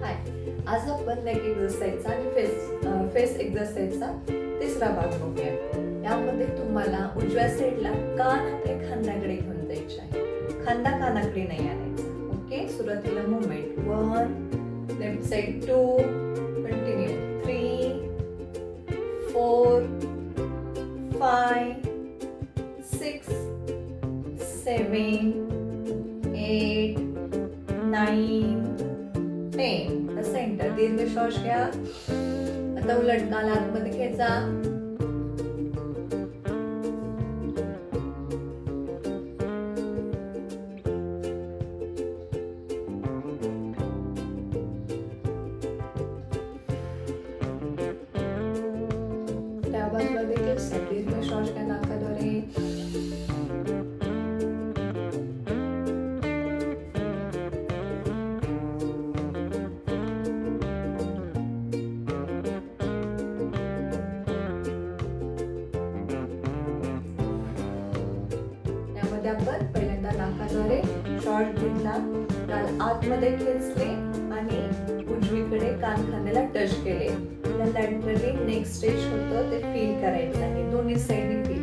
हाय, आज आपण नेक एक्सरसाइजचा आणि फेस एक्सरसाइजचा तिसरा भाग बघूया. यामध्ये तुम्हाला उजव्या साईडला कान आपल्या खांद्याकडे घेऊन जायचे आहे. खांदा कानाकडे नाही आणायचा. ओके, सुरुवातीला movement 1, left side 2, continue 3, 4, 5, 6, 7, 8, 9, 10. Centre दीर्घ श्वास घ्या. आता उलट कान आतमध्ये खेचा. त्या बाजूला देखील दीर्घ श्वास घ्या नाकाद्वारे. आपण पहिल्यांदा नाकाद्वारे श्वास घेतला, कान आतमध्ये खेचले आणि उजवीकडे कान खांद्याला टच केले. लॅटरली नेक्स्ट स्टेज होतं ते फील करायचं आहे. दोन्ही साईडने फील